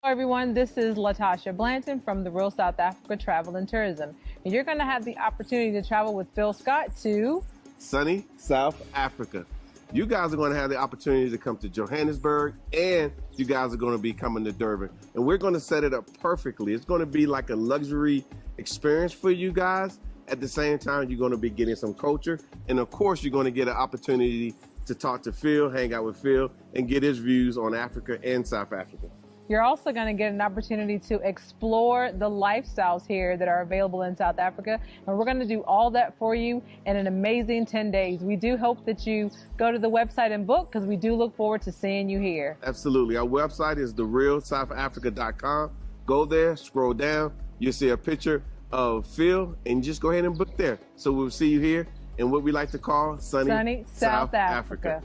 Hello everyone, this is Latasha Blanton from the Real South Africa Travel and Tourism. And you're going to have the opportunity to travel with Phil Scott to sunny South Africa. You guys are going to have the opportunity to come to Johannesburg, and you guys are going to be coming to Durban. And we're going to set it up perfectly. It's going to be like a luxury experience for you guys. At the same time, you're going to be getting some culture. And of course, you're going to get an opportunity to talk to Phil, hang out with Phil, and get his views on Africa and South Africa. You're also going to get an opportunity to explore the lifestyles here that are available in South Africa. And we're going to do all that for you in an amazing 10 days. We do hope that you go to the website and book, because we do look forward to seeing you here. Absolutely. Our website is therealsouthafrica.com. Go there, scroll down. You'll see a picture of Phil, and just go ahead and book there. So we'll see you here in what we like to call sunny South Africa.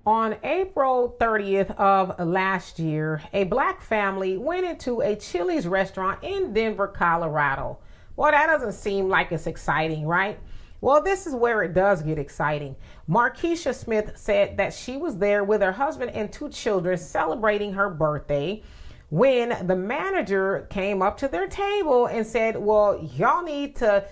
On April 30th of last year, a black family went into a Chili's restaurant in Denver, Colorado. Well, that doesn't seem like it's exciting, right? Well, this is where it does get exciting. Markeisha Smith said that she was there with her husband and 2 children celebrating her birthday when the manager came up to their table and said, well, y'all need to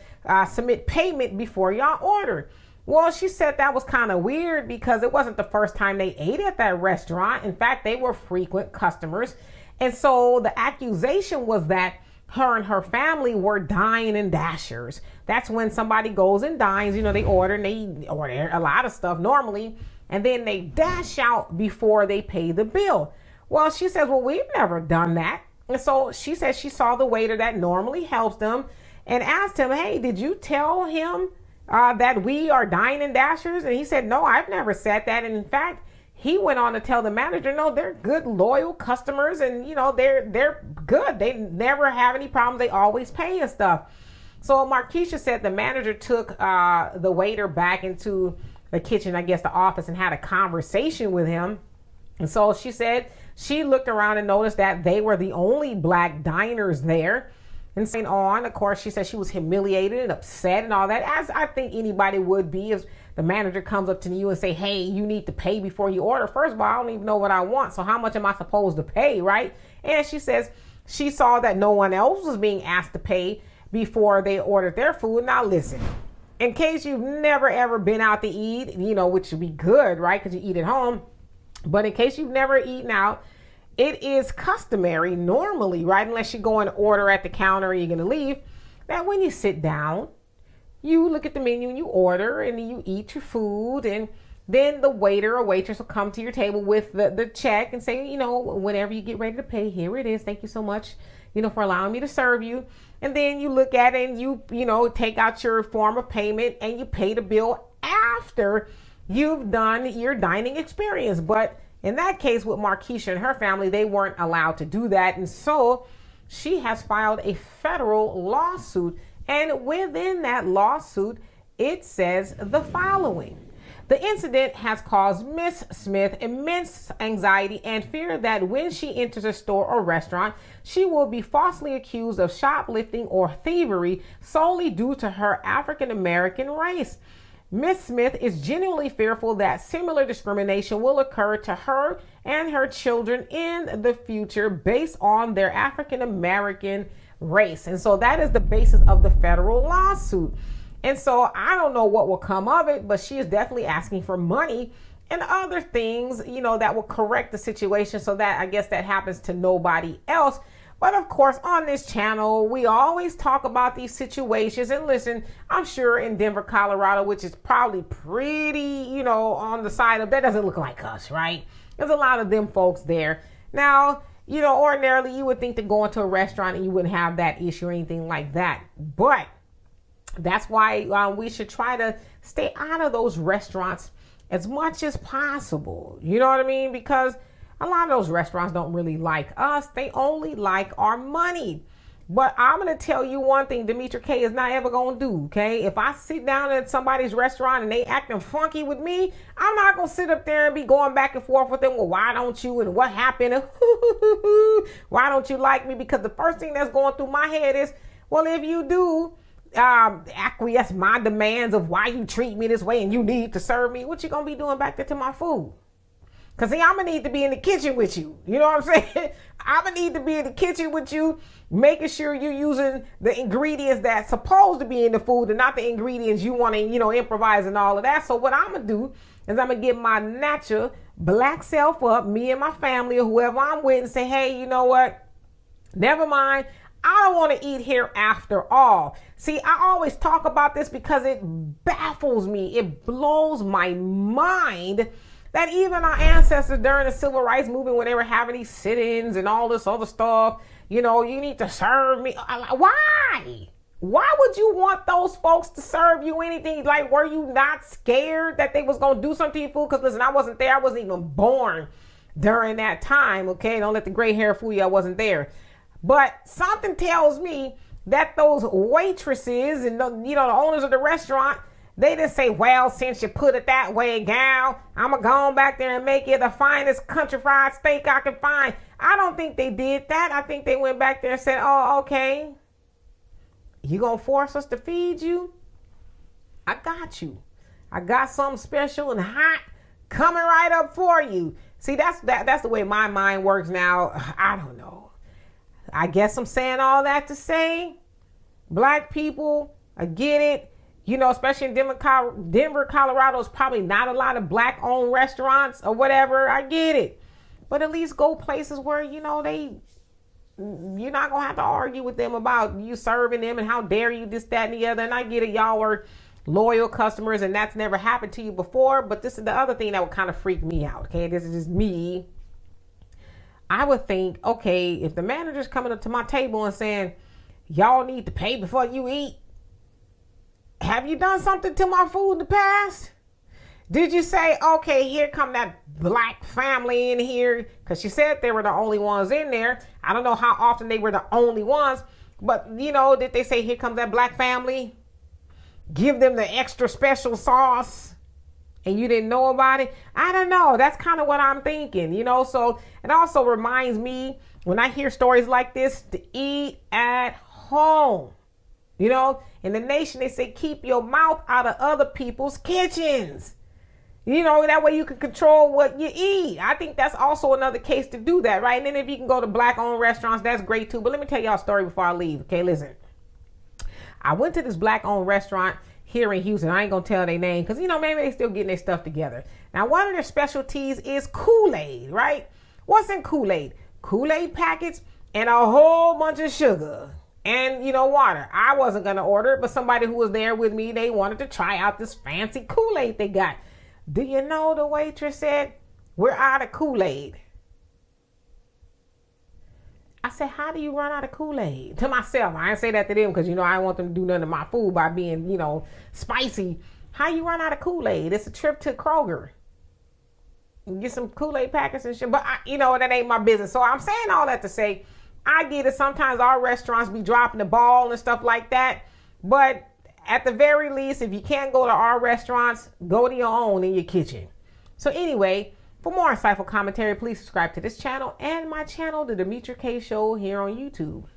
submit payment before y'all order. Well, she said that was kind of weird because it wasn't the first time they ate at that restaurant. In fact, they were frequent customers. And so the accusation was that her and her family were dine and dashers. That's when somebody goes and dines, they order and they order a lot of stuff normally, and then they dash out before they pay the bill. Well, she says, well, we've never done that. And so she says she saw the waiter that normally helps them and asked him, hey, did you tell him that we are dine and dashers? And he said, no, I've never said that. And in fact, he went on to tell the manager, no, they're good, loyal customers, and they're good. They never have any problems. They always pay and stuff. So Markeisha said the manager took the waiter back into the kitchen, I guess the office, and had a conversation with him. And so she said she looked around and noticed that they were the only black diners there. And saying on, of course, she said she was humiliated and upset and all that, as I think anybody would be if the manager comes up to you and say, hey, you need to pay before you order. First of all, I don't even know what I want, so how much am I supposed to pay, right? And she says she saw that no one else was being asked to pay before they ordered their food. Now listen, in case you've never ever been out to eat, which would be good, right, because you eat at home, but in case you've never eaten out, it is customary normally, right, unless you go and order at the counter and you're going to leave, that when you sit down, you look at the menu and you order and you eat your food, and then the waiter or waitress will come to your table with the check and say, whenever you get ready to pay, here it is. Thank you so much, for allowing me to serve you. And then you look at it and you take out your form of payment and you pay the bill after you've done your dining experience. But in that case, with Markeisha and her family, they weren't allowed to do that. And so she has filed a federal lawsuit. And within that lawsuit, it says the following. The incident has caused Miss Smith immense anxiety and fear that when she enters a store or restaurant, she will be falsely accused of shoplifting or thievery solely due to her African American race. Miss Smith is genuinely fearful that similar discrimination will occur to her and her children in the future based on their African American race. And so that is the basis of the federal lawsuit. And so I don't know what will come of it, but she is definitely asking for money and other things, that will correct the situation so that I guess that happens to nobody else. But of course, on this channel, we always talk about these situations. And listen, I'm sure in Denver, Colorado, which is probably pretty, on the side of, that doesn't look like us, right? There's a lot of them folks there. Now, ordinarily you would think to go into a restaurant and you wouldn't have that issue or anything like that. But that's why we should try to stay out of those restaurants as much as possible. You know what I mean? Because a lot of those restaurants don't really like us. They only like our money. But I'm going to tell you one thing Demetra Kaye is not ever going to do, okay? If I sit down at somebody's restaurant and they acting funky with me, I'm not going to sit up there and be going back and forth with them. Well, why don't you? And what happened? And why don't you like me? Because the first thing that's going through my head is, well, if you do, acquiesce my demands of why you treat me this way and you need to serve me, what you gonna be doing back there to my food? Because see, I'm going to need to be in the kitchen with you. You know what I'm saying? I'm going to need to be in the kitchen with you, making sure you're using the ingredients that's supposed to be in the food and not the ingredients you want to, improvise and all of that. So what I'm going to do is I'm going to get my natural black self up, me and my family or whoever I'm with, and say, hey, you know what? Never mind. I don't want to eat here after all. See, I always talk about this because it baffles me. It blows my mind that even our ancestors during the civil rights movement, when they were having these sit-ins and all this other stuff, you need to serve me. Why? Why would you want those folks to serve you anything? Like, were you not scared that they was going to do something to your food? Because listen, I wasn't there. I wasn't even born during that time. Okay. Don't let the gray hair fool you. I wasn't there. But something tells me that those waitresses and the owners of the restaurant, they didn't say, well, since you put it that way, gal, I'm going to go on back there and make it the finest country fried steak I can find. I don't think they did that. I think they went back there and said, oh, okay. You going to force us to feed you? I got you. I got something special and hot coming right up for you. See, that's the way my mind works now. I don't know. I guess I'm saying all that to say, black people, I get it. Especially in Denver, Colorado, is probably not a lot of black-owned restaurants or whatever. I get it. But at least go places where, you're not going to have to argue with them about you serving them and how dare you this, that, and the other. And I get it. Y'all were loyal customers and that's never happened to you before. But this is the other thing that would kind of freak me out. Okay, this is just me. I would think, okay, if the manager's coming up to my table and saying, y'all need to pay before you eat. Have you done something to my food in the past? Did you say, okay, here come that black family in here? Because she said they were the only ones in there. I don't know how often they were the only ones. But, did they say, here comes that black family? Give them the extra special sauce. And you didn't know about it? I don't know. That's kind of what I'm thinking, So it also reminds me, when I hear stories like this, to eat at home. In the nation, they say, keep your mouth out of other people's kitchens. That way you can control what you eat. I think that's also another case to do that, right? And then if you can go to black-owned restaurants, that's great too. But let me tell y'all a story before I leave. Okay, listen. I went to this black-owned restaurant here in Houston. I ain't going to tell their name because, maybe they still getting their stuff together. Now, one of their specialties is Kool-Aid, right? What's in Kool-Aid? Kool-Aid packets and a whole bunch of sugar. And, water. I wasn't going to order it, but somebody who was there with me, they wanted to try out this fancy Kool-Aid they got. Do you know the waitress said, we're out of Kool-Aid? I said, how do you run out of Kool-Aid? To myself. I didn't say that to them because, I don't want them to do nothing to my food by being, spicy. How you run out of Kool-Aid? It's a trip to Kroger. Get some Kool-Aid packets and shit. But, that ain't my business. So I'm saying all that to say, I get it. Sometimes our restaurants be dropping the ball and stuff like that. But at the very least, if you can't go to our restaurants, go to your own in your kitchen. So anyway, for more insightful commentary, please subscribe to this channel and my channel, The Demetra Kaye Show, here on YouTube.